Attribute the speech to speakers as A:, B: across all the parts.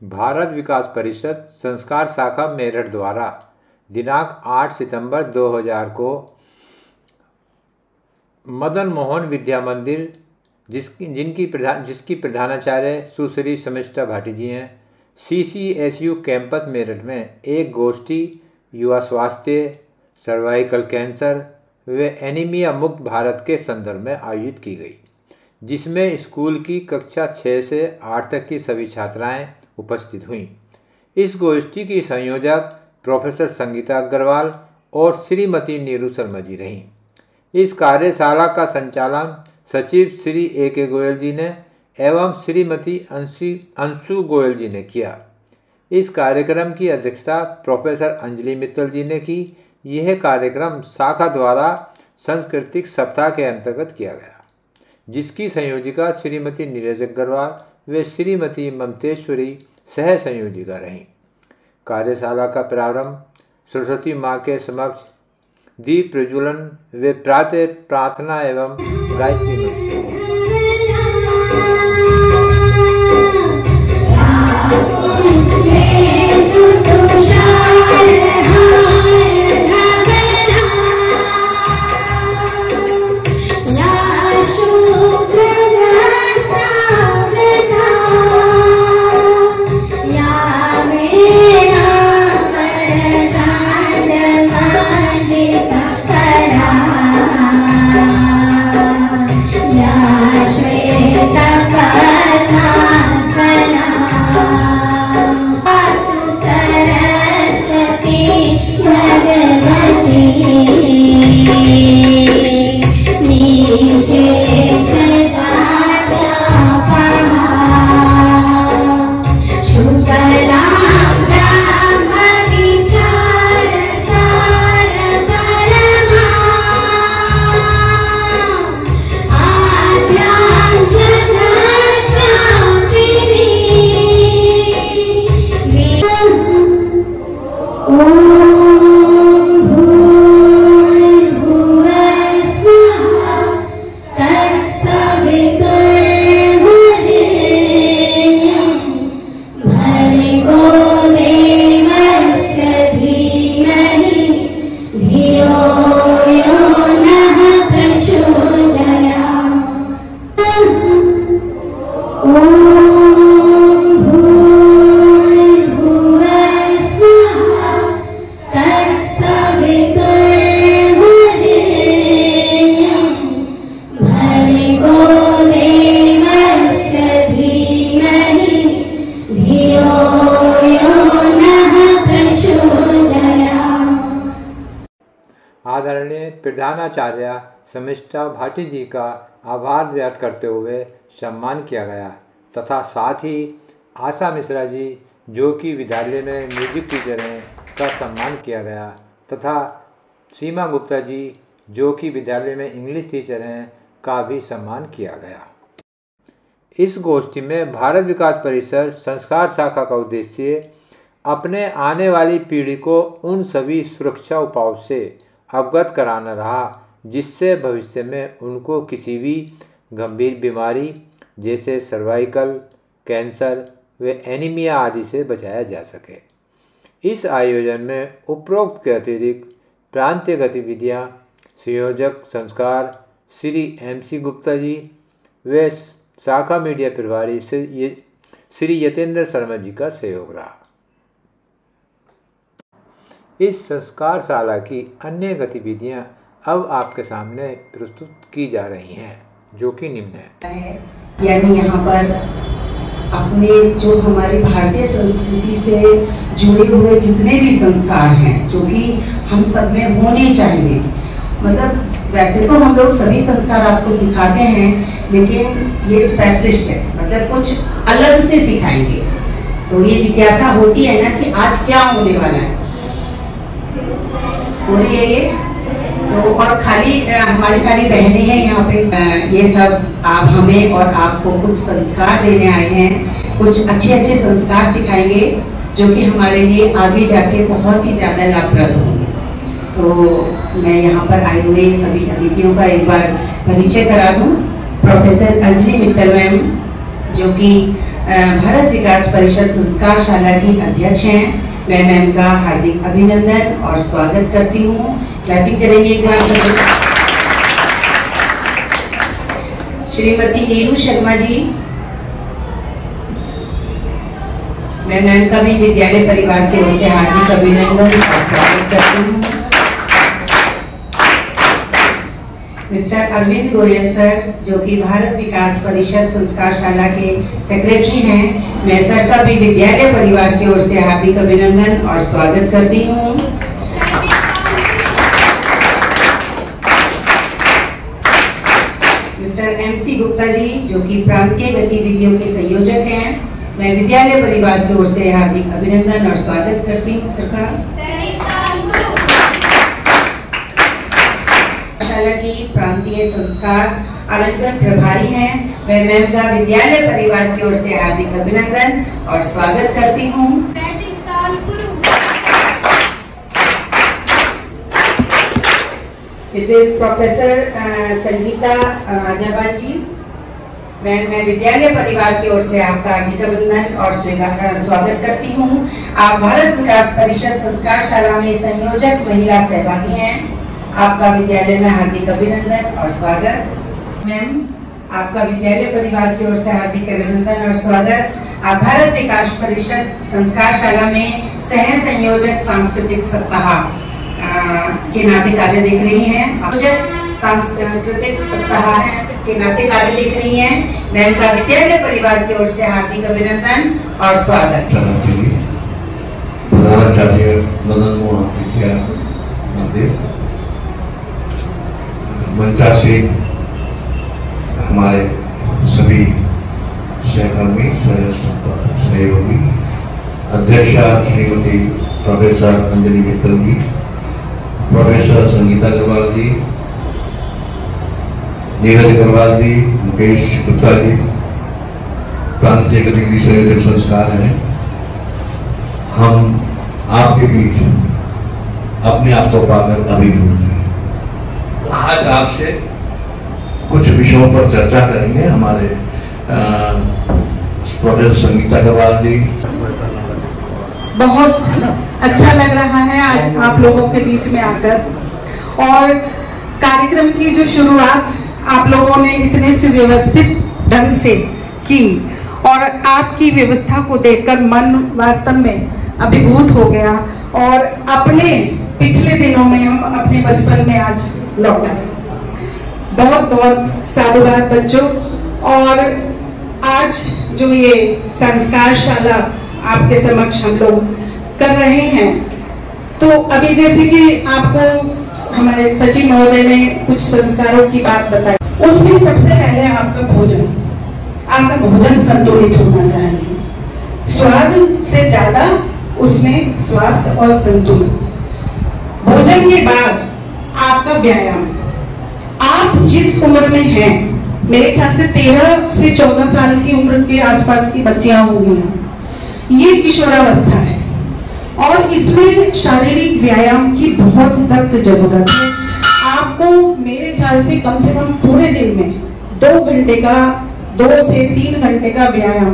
A: भारत विकास परिषद संस्कार शाखा मेरठ द्वारा दिनांक 8 सितंबर 2000 को मदन मोहन विद्या मंदिर जिसकी प्रधानाचार्य सुश्री शमिष्ठा भाटी जी हैं, CCSU कैंपस मेरठ में एक गोष्ठी युवा स्वास्थ्य, सर्वाइकल कैंसर व एनीमिया मुक्त भारत के संदर्भ में आयोजित की गई, जिसमें स्कूल की कक्षा 6 से 8 तक की सभी छात्राएं उपस्थित हुईं। इस गोष्ठी की संयोजक प्रोफेसर संगीता अग्रवाल और श्रीमती नीरू शर्मा जी रहीं। इस कार्यशाला का संचालन सचिव श्री AK गोयल जी ने एवं श्रीमती अंशु गोयल जी ने किया। इस कार्यक्रम की अध्यक्षता प्रोफेसर अंजलि मित्तल जी ने की। यह कार्यक्रम शाखा द्वारा सांस्कृतिक सप्ताह के अंतर्गत किया गया, जिसकी संयोजिका श्रीमती नीरज अग्रवाल व श्रीमती ममतेश्वरी सह संयोजिका रहीं। कार्यशाला का प्रारंभ सरस्वती माँ के समक्ष दीप प्रज्वलन व प्रातः प्रार्थना एवं गायत्री मंत्र आदरणीय प्रधानाचार्य शमिष्ठा भाटी जी का आभार व्यक्त करते हुए सम्मान किया गया तथा साथ ही आशा मिश्रा जी जो कि विद्यालय में म्यूजिक टीचर हैं का सम्मान किया गया तथा सीमा गुप्ता जी जो कि विद्यालय में इंग्लिश टीचर हैं का भी सम्मान किया गया। इस गोष्ठी में भारत विकास परिषद संस्कार शाखा का उद्देश्य अपने आने वाली पीढ़ी को उन सभी सुरक्षा उपायों से अवगत कराना रहा जिससे भविष्य में उनको किसी भी गंभीर बीमारी जैसे सर्वाइकल कैंसर व एनीमिया आदि से बचाया जा सके। इस आयोजन में उपरोक्त के अतिरिक्त प्रांतीय गतिविधियां संयोजक संस्कार श्री MC गुप्ता जी व शाखा मीडिया प्रभारी श्री यतेंद्र शर्मा जी का सहयोग रहा। इस संस्कारशाला की अन्य गतिविधियां अब आपके सामने प्रस्तुत की जा रही हैं, जो कि निम्न है।
B: यानी यहाँ पर अपने जो हमारी भारतीय संस्कृति से जुड़े हुए जितने भी संस्कार हैं जो कि हम सब में होने चाहिए, मतलब वैसे तो हम लोग सभी संस्कार आपको सिखाते हैं लेकिन ये स्पेशलिस्ट है, मतलब कुछ अलग से सिखाएंगे। तो ये जिज्ञासा होती है ना कि आज क्या होने वाला है, हो रही है ये तो। और खाली हमारी सारी बहनें हैं यहाँ पे, ये सब आप हमें और आपको कुछ संस्कार देने आए हैं, कुछ अच्छे अच्छे संस्कार सिखाएंगे जो कि हमारे लिए आगे जाके बहुत ही ज़्यादा लाभप्रद होंगे। तो मैं यहाँ पर आए हुए सभी अतिथियों का एक बार परिचय करा दूँ। प्रोफेसर अंजलि मित्तल मैम जो कि भारत विकास परिषद संस्कारशाला की अध्यक्ष हैं। मैं मैम का हार्दिक अभिनंदन और स्वागत करती हूँ। क्लैपिंग करेंगे एक बार। श्रीमती नीरू शर्मा जी, मैं मैम का भी विद्यालय परिवार की ओर से हार्दिक अभिनंदन और स्वागत करती हूँ। मिस्टर अरविंद गोयल सर, जो कि भारत विकास परिषद संस्कारशाला के सेक्रेटरी हैं, मैं सर का भी विद्यालय परिवार की ओर से हार्दिक अभिनंदन और स्वागत करती हूँ। मिस्टर MC गुप्ता जी, जो कि प्रांतीय गतिविधियों के संयोजक हैं, मैं विद्यालय परिवार की ओर से हार्दिक अभिनंदन और स्वागत करती हूँ सर का। शाला की प्रांतीय संस्कार अलंकरण प्रभारी हैं, मैं मैम का विद्यालय परिवार की ओर से हार्दिक अभिनंदन और स्वागत करती हूँ। मिसेस प्रोफेसर संगीता अग्रवाल जी, मैं विद्यालय परिवार की ओर से आपका हार्दिक अभिनंदन और स्वागत करती हूँ। आप भारत विकास परिषद संस्कारशाला में संयोजक महिला सहभागी हैं, आपका विद्यालय में हार्दिक अभिनंदन और स्वागत। मैम, आपका विद्यालय परिवार की ओर से हार्दिक अभिनंदन और स्वागत। आप भारत विकास परिषद संस्कारशाला में सह संयोजक सांस्कृतिक सप्ताह के नाते कार्य देख रही हैं। सांस्कृतिक सप्ताह के नाते कार्य देख रही हैं। मैम का विद्यालय परिवार की ओर से हार्दिक अभिनंदन और स्वागत।
C: प्रधानाचार्य मदन मोहन विद्या मंदिर, मंचा से हमारे सभी सहकर्मी सहयोगी, अध्यक्षा श्रीमती प्रोफेसर अंजलि मित्तल जी, प्रोफेसर संगीता अग्रवाल जी, नीरज अग्रवाल जी, मुकेश गुप्ता जी, प्रांतीय गतिविधि संयोजक संस्कार हैं। हम आपके बीच अपने आप को पाकर अभिभूत हैं। आज आपसे कुछ विषयों पर चर्चा करेंगे हमारे प्रोफेसर संगीता अग्रवाल जी।
D: बहुत अच्छा लग रहा है आज आप लोगों के बीच में आकर, और कार्यक्रम की जो शुरुआत आप लोगों ने इतने सुव्यवस्थित ढंग से की और आपकी व्यवस्था को देखकर मन वास्तव में अभिभूत हो गया और अपने पिछले दिनों में हम अपने बचपन में आज लौट आए। बहुत बहुत साधुवाद बच्चों। और आज जो ये संस्कारशाला आपके समक्ष हम लोग कर रहे हैं, तो अभी जैसे कि आपको हमारे सचिव महोदय ने कुछ संस्कारों की बात बताई, उसमें सबसे पहले आपका भोजन संतुलित होना चाहिए। स्वाद से ज्यादा उसमें स्वास्थ्य और संतुलन। भोजन के बाद आपका व्यायाम। आप जिस उम्र में हैं, मेरे ख्याल से 13 से 14 साल की उम्र के आसपास की बच्चियां होंगी, ये किशोरावस्था है और इसमें शारीरिक व्यायाम की बहुत सख्त जरूरत है। आपको मेरे ख्याल से कम पूरे दिन में 2 घंटे का 2 से 3 घंटे का व्यायाम,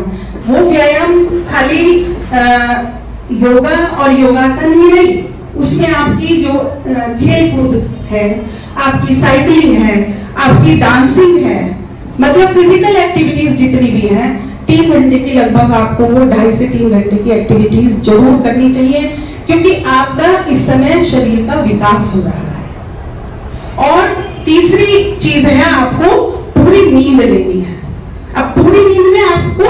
D: वो व्यायाम खाली योगा और योगासन ही नहीं, उसमें आपकी जो खेल कूद है, आपकी साइकिलिंग है, आपकी डांसिंग है, मतलब फिजिकल एक्टिविटीज जितनी भी हैं, 3 घंटे की लगभग आपको वो 2.5 से 3 घंटे की एक्टिविटीज जरूर करनी चाहिए, क्योंकि आपका इस समय शरीर का विकास हो रहा है। और तीसरी चीज है, आपको पूरी नींद लेनी है। अब पूरी नींद में आपको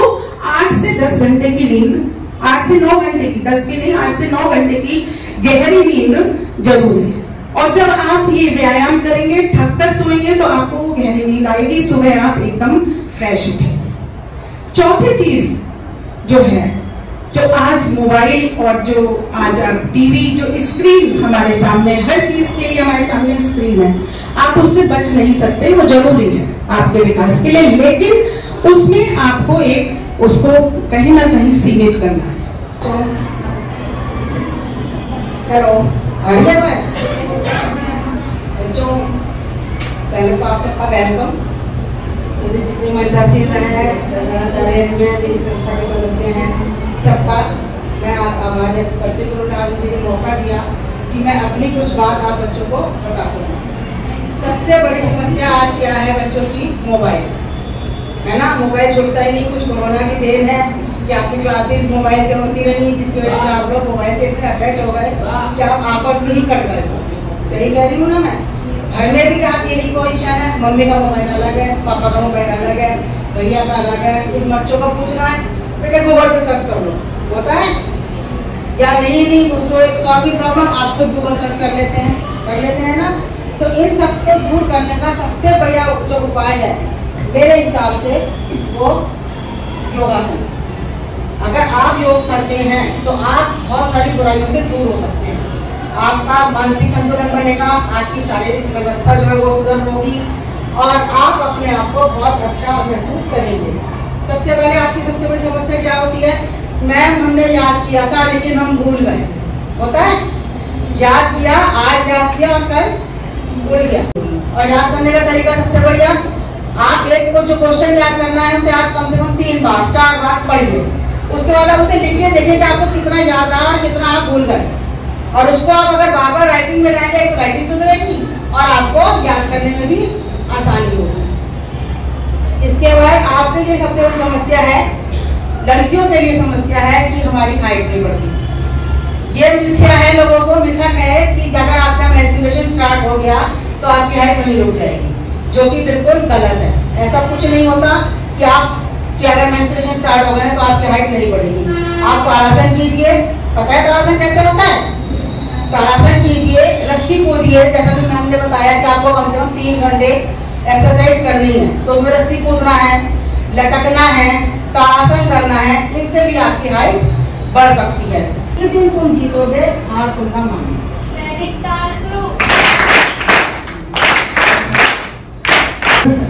D: 8 से 10 घंटे की नींद, 8 से 9 घंटे की, 10 की नहीं, 8 से 9 घंटे की गहरी नींद जरूरी है। और जब आप ये व्यायाम करेंगे, थक कर सोएंगे, तो आपको वो गहरी नींद आएगी, सुबह आप एकदम फ्रेश उठेंगे। चौथी चीज जो है, जो आज मोबाइल और जो आज आप टीवी, जो स्क्रीन हमारे सामने, हर चीज के लिए हमारे सामने स्क्रीन है, आप उससे बच नहीं सकते, वो जरूरी है आपके विकास के लिए, लेकिन उसमें आपको उसको कहीं ना कहीं सीमित करना है।
B: हेलो, आ रही है बच्चों? पहले तो आप सबका वेलकम।
D: सभी जितने मंचासीन हैं, द्रोणाचार्य जी हैं, मेरी संस्था के सदस्य हैं, सबका मैं आभार व्यक्त करती हूँ। उन्होंने आज मुझे मौका दिया कि मैं अपनी कुछ बात आप बच्चों को बता सकूँ। सबसे बड़ी समस्या आज क्या है बच्चों की? मोबाइल है ना। मोबाइल छूटता ही नहीं। कुछ कोरोना की देन है कि आपकी क्लासेस मोबाइल से होती रही, जिसकी वजह से आप लोग मोबाइल से इतने अटैच हो गए कि आप आपस में ही कट गए। सही कह रही हूँ ना मैं? घर में भी कहा कि यही पोजीशन है, मम्मी का मोबाइल अलग है, पापा का मोबाइल अलग है, भैया का अलग है। कुछ बच्चों को पूछना है, बेटे गूगल पे सर्च कर लो, होता है या नहीं सॉल्विंग प्रॉब्लम आप खुद गूगल सर्च कर लेते हैं ना। तो इन सबको दूर करने का सबसे बढ़िया जो उपाय है मेरे हिसाब से वो योगासन। अगर आप योग करते हैं तो आप बहुत सारी बुराइयों से दूर हो सकते हैं। आपका मानसिक संतुलन बनेगा, आपकी शारीरिक व्यवस्था जो है वो सुधर होगी और आप अपने आप को बहुत अच्छा महसूस करेंगे। सबसे पहले आपकी सबसे बड़ी समस्या क्या होती है? मैम हमने याद किया था लेकिन हम भूल गए। होता है, याद किया, आज याद किया और कल भूल गया। और याद करने का तरीका सबसे बढ़िया, आप एक को जो क्वेश्चन याद करना है उसे आप कम से कम 3 बार 4 बार पढ़िए। उसके बाद आप उसे लिखिए, देखिए कि आपको कितना याद रहा और कितना आप भूल गए। और उसको आप अगर बार बार राइटिंग में लाएंगे तो राइटिंग सुधरेगी और आपको याद करने में भी आसानी होगी। इसके बाद आपके लिए सबसे बड़ी समस्या है, लड़कियों के लिए समस्या है कि हमारी हाइट नहीं बढ़ती। ये मिथ्या है, लोगों को मिथक है कि अगर आपका मेंस्ट्रुएशन स्टार्ट हो गया तो आपकी हाइट वहीं रुक जाएगी, जो कि बिल्कुल गलत है। ऐसा कुछ नहीं होता कि अगर मेंस्ट्रुएशन स्टार्ट हो गए तो आपकी हाइट नहीं बढ़ेगी। आप ताड़ासन कीजिए। पता है ताड़ासन कैसे होता है? ताड़ासन कीजिए, रस्सी कूदिए। जैसा कि हमने बताया कि आपको कम से कम 3 घंटे एक्सरसाइज करनी है, तो उसमें रस्सी कूदना है, लटकना है, ताड़ासन करना है। इनसे भी आपकी हाइट बढ़ सकती है। किस दिन तुम जीतोगे हार तुमका मानो।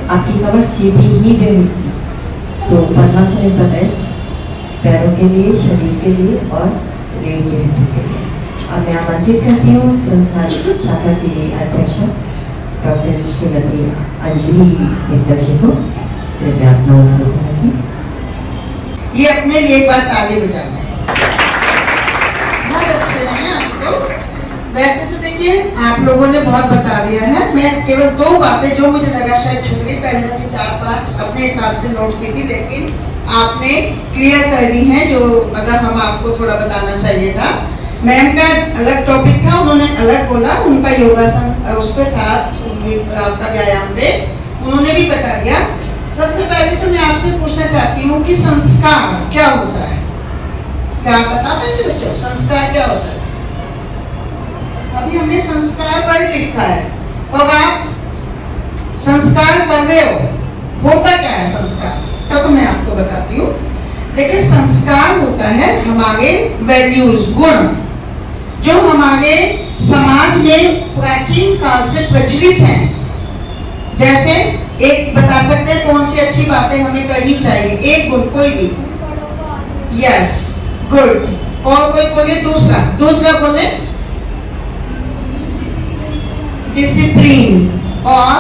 E: आपकी कमर सीधी ही रहेगी तो पद्मासन इज द बेस्ट, पैरों के लिए, शरीर के लिए और रीढ़ के हड्डी के लिए। अब मैं आमंत्रित करती हूँ संस्थान शाखा की अध्यक्ष डॉक्टर श्रीमती अंजलि मित्तल जी को। कृपया आप लोग
D: ये अपने लिए एक बार ताली बजाना है। बहुत अच्छे हैं आप लोग। वैसे तो देखिए आप लोगों ने बहुत बता दिया है। मैं केवल 2 बातें जो मुझे लगा शायद छूट गई, पहले मैंने 4-5 अपने हिसाब से नोट की थी, लेकिन आपने क्लियर कर दी है जो मतलब हम आपको थोड़ा बताना चाहिए था। मैम का अलग टॉपिक था, उन्होंने अलग बोला, उनका योगासन उस पर था, आपका व्यायाम पे उन्होंने भी बता दिया। सबसे पहले तो मैं आपसे पूछना चाहती हूँ कि संस्कार क्या होता है? क्या आप बता पाएंगे बच्चों, संस्कार क्या होता है? अभी हमने संस्कार पर लिखा है और आप संस्कार कर रहे हो, होता क्या है संस्कार? तो मैं आपको बताती हूँ। देखिए संस्कार होता है हमारे वैल्यूज, गुण जो हमारे समाज में प्राचीन काल से प्रचलित हैं। जैसे एक बता सकते हैं कौन सी अच्छी बातें हमें करनी चाहिए, एक गुण कोई भी। Yes, good. और कोई बोले दूसरा बोले डिसिप्लिन। और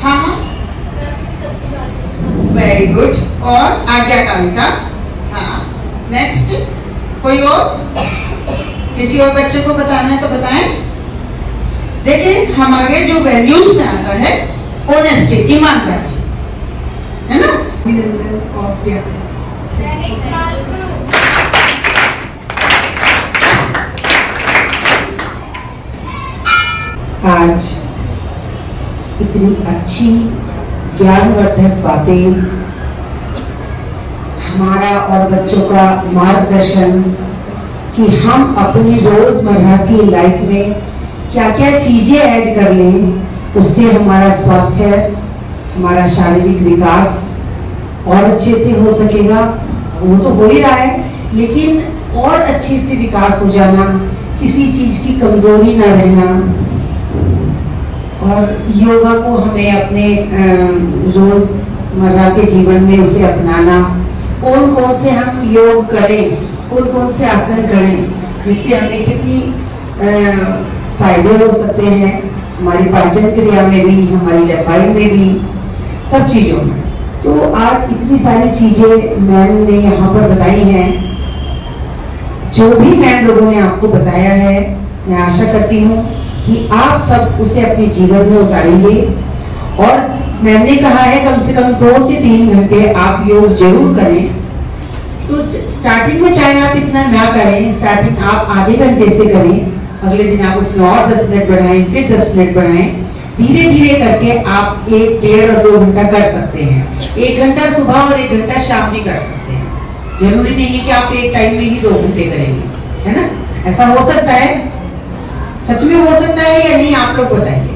D: हाँ, वेरी गुड। और आज्ञाकारिता। हाँ, नेक्स्ट कोई और, किसी और बच्चे को बताना है तो बताएं। देखिए हमारे जो वैल्यूज में आता है ऑनेस्टी, ईमानदारी, है ना।
B: आज इतनी अच्छी ज्ञानवर्धक बातें, हमारा और बच्चों का मार्गदर्शन कि हम अपनी रोजमर्रा की लाइफ में क्या क्या चीजें ऐड कर लें, उससे हमारा स्वास्थ्य, हमारा शारीरिक विकास और अच्छे से हो सकेगा। वो तो हो ही रहा है, लेकिन और अच्छे से विकास हो जाना, किसी चीज की कमजोरी ना रहना। और योगा को हमें अपने रोजमर्रा के जीवन में उसे अपनाना। कौन कौन से हम योग करें, कौन कौन से आसन करें, जिससे हमें कितनी फायदे हो सकते हैं, हमारी पाचन क्रिया में भी, हमारी लंबाई में भी। सब चीजों में। तो आज इतनी सारी चीजें मैम ने यहाँ पर बताई हैं, जो भी मैम लोगों ने आपको बताया है, मैं आशा करती हूँ कि आप सब उसे अपने जीवन में उतारेंगे। और मैम ने कहा है कम से कम 2 से 3 घंटे आप योग जरूर करें। तो स्टार्टिंग में चाहे आप इतना ना करें, स्टार्टिंग आप आधे घंटे से करें, अगले दिन आप उसमें और 10 मिनट बढ़ाएं, फिर 10 मिनट बढ़ाएं, धीरे धीरे करके आप 1, 1.5 और 2 घंटा कर सकते हैं। 1 घंटा सुबह और 1 घंटा शाम भी कर सकते हैं। जरूरी नहीं है कि आप एक टाइम में ही 2 घंटे करेंगे, है ना? ऐसा हो सकता है, सच में हो सकता है या नहीं, आप लोग बताएंगे।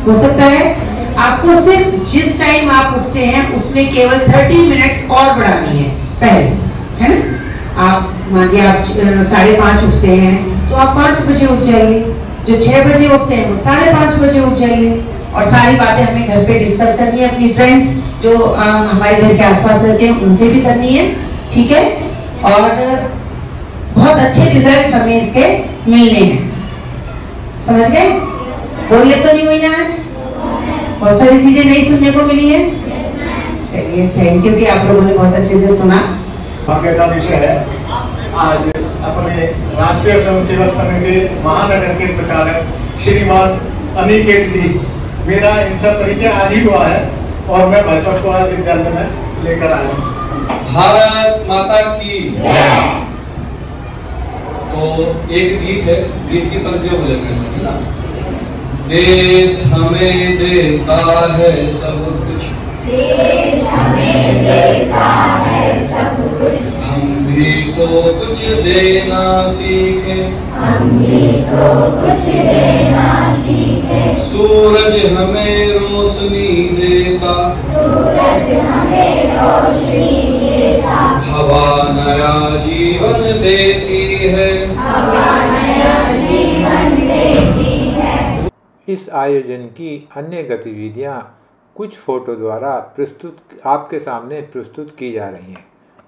B: हो सकता है। आपको सिर्फ जिस टाइम आप उठते हैं उसमें केवल 30 मिनट्स और बढ़ानी है पहले, है ना? आप मान लीजिए आप 5:30 उठते हैं तो आप 5 बजे उठ जाइए। जो 6 बजे उठते हैं वो 5:30 बजे उठ जाइए। और सारी बातें हमें घर पे डिस्कस करनी है, अपनी फ्रेंड्स जो हमारे घर के आसपास रहते हैं उनसे भी करनी है, ठीक है? और बहुत अच्छे रिजल्ट्स हमें इसके मिलने हैं, समझ गए? बोरियत तो नहीं हुई ना आज? बहुत सारी चीजें नई सुनने को मिली है। चलिए, थैंक यू कि आप लोगों ने बहुत अच्छे से सुना।
F: भाग्य का विषय है। आज अपने राष्ट्रीय स्वयंसेवक संघ के महानगर के प्रचारक श्रीमान अनिकेत जी, मेरा इनसे परिचय आज ही हुआ है और मैं भाई साहब को आज विद्यालय में लेकर आया हूँ।
G: भारत माता की। तो एक गीत है, गीत की पंक्तियों को लेकर ना, देश हमें देता है सब कुछ,
H: देश हमें देता है सब कुछ,
G: हम भी तो कुछ देना सीखें,
H: हम भी तो कुछ देना सीखें।
G: सूरज हमें रोशनी देता,
H: सूरज हमें रोशनी देता,
G: हवा नया जीवन देती है,
H: हवा नया जीवन देती है।
A: इस आयोजन की अन्य गतिविधियां कुछ फोटो द्वारा आपके सामने प्रस्तुत की जा रही हैं।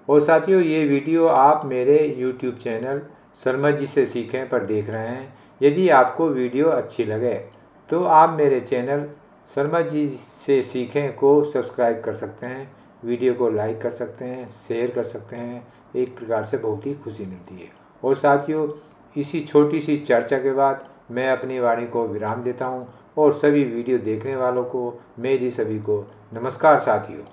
A: और साथियों, ये वीडियो आप मेरे YouTube चैनल शर्मा जी से सीखें पर देख रहे हैं। यदि आपको वीडियो अच्छी लगे तो आप मेरे चैनल शर्मा जी से सीखें को सब्सक्राइब कर सकते हैं, वीडियो को लाइक कर सकते हैं, शेयर कर सकते हैं। एक प्रकार से बहुत ही खुशी मिलती है। और साथियों, इसी छोटी सी चर्चा के बाद मैं अपनी वाणी को विराम देता हूं और सभी वीडियो देखने वालों को मेरी सभी को नमस्कार साथियों।